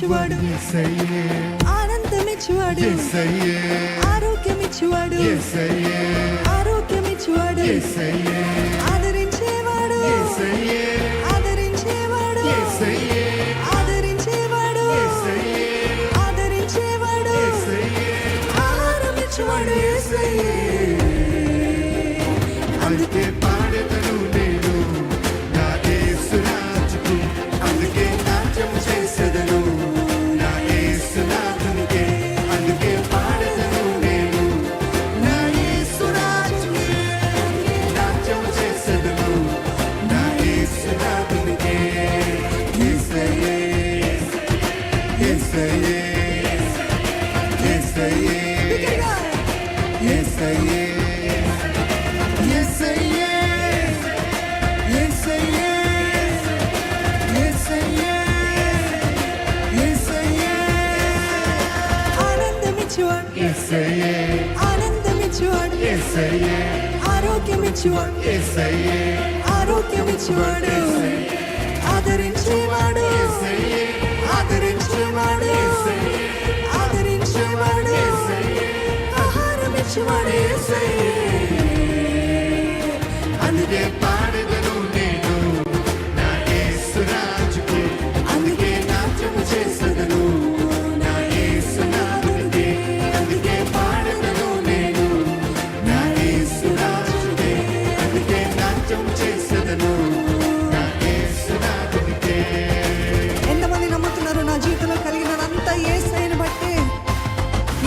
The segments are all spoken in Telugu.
ఆనందమిచ్చువాడు, ఆనందమిచ్చువాడు, ఆరోగ్యమిచ్చువాడు, ఆరోగ్యమిచ్చువాడు, ఆదరించేవాడు, ఆదరించేవాడు, ఆదరించేవాడు, ఆదరించేవాడు, ఆహారమిచ్చువాడు యేసయ్యే. అందుకే పాడెదను నేను నా యేసు రాజుకు, అందుకే నాట్యం చేసెదను నా యేసు నాథునికే. అందుకే పాడెదను నేను నా యేసు రాజుకు, నాట్యం చేసెదను నా యేసు నాథునికే. యేసయ్యే, యేసయ్యే, యేసయ్యే, యేసయ్యే. ఆనందమిచ్చువాడు, ఆరోగ్యమిచ్చువాడు, ఆరోగ్యమిచ్చువాడు, ఆదరించేవాడు, ఆదరించేవాడు, ఆదరించేవాడు, ఆహారమిచ్చువాడు యేసయ్యే. అందుకే పాడెదను నేను నా యేసు రాజుకు, అందుకే నాట్యం చేసెదను నా యేసు నాథునికే. అందుకే పాడెదను నేను నా యేసు రాజుకే, అందుకే నాట్యం చేసెదను నా యేసు నాథునికే. ఎంతమంది నమ్ముతున్నారు నా జీవితంలో కలిగినంత యేసయ్యని బట్టే,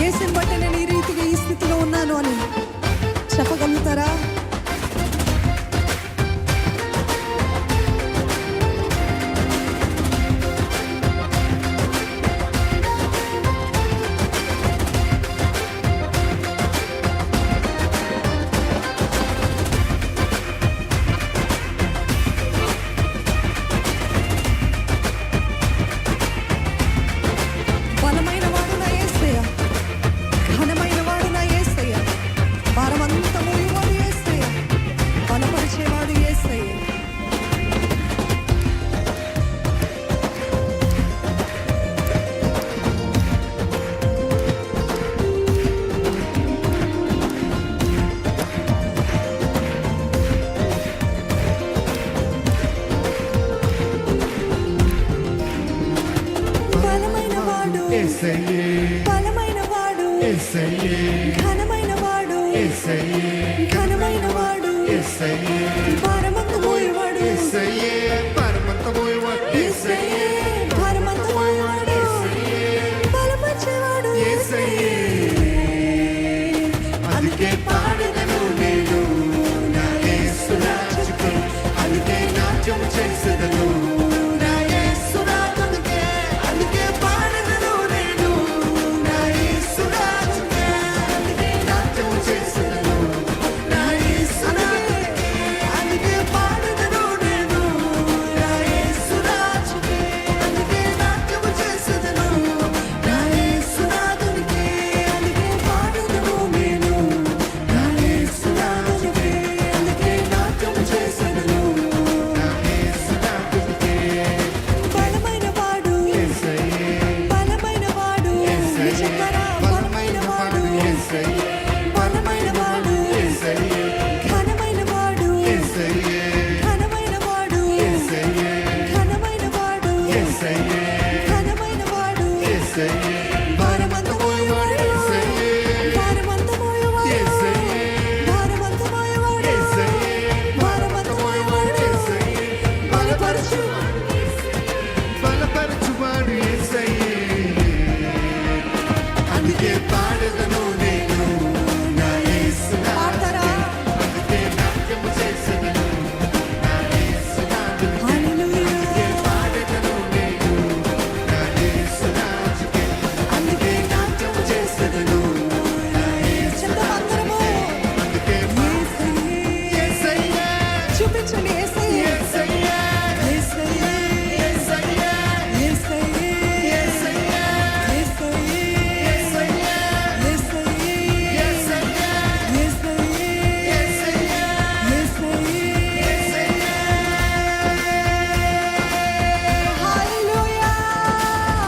యేసుని బట్టే నేను ఈ రీతిగా ఈ స్థితిలో ఉన్నాను అని చెప్పగలుగుతారా? బలమైన వాడు నా యేసయ్య, ఘనమైన వాడు నా యేసయ్య, భారమంతా మోయువాడు యేసయ్య, బలపరిచేవాడు యేసయ్య. బలమైన వాడు, యేసయ్యే, బలమైన వాడు, యేసయ్యే, ఘనమైన వాడు, యేసయ్యే, ఘనమైన వాడు, యేసయ్యే, భారమంతా మోయువాడు యేసయ్యే, పరమంతమోయువాడు యేసయ్యే, భారమంతా మోయువాడు, బలపరిచేవాడు యేసయ్యే. అందుకే పాడెదను నేను నా యేసు రాజుకు, అందుకే నాట్యం చేసెదను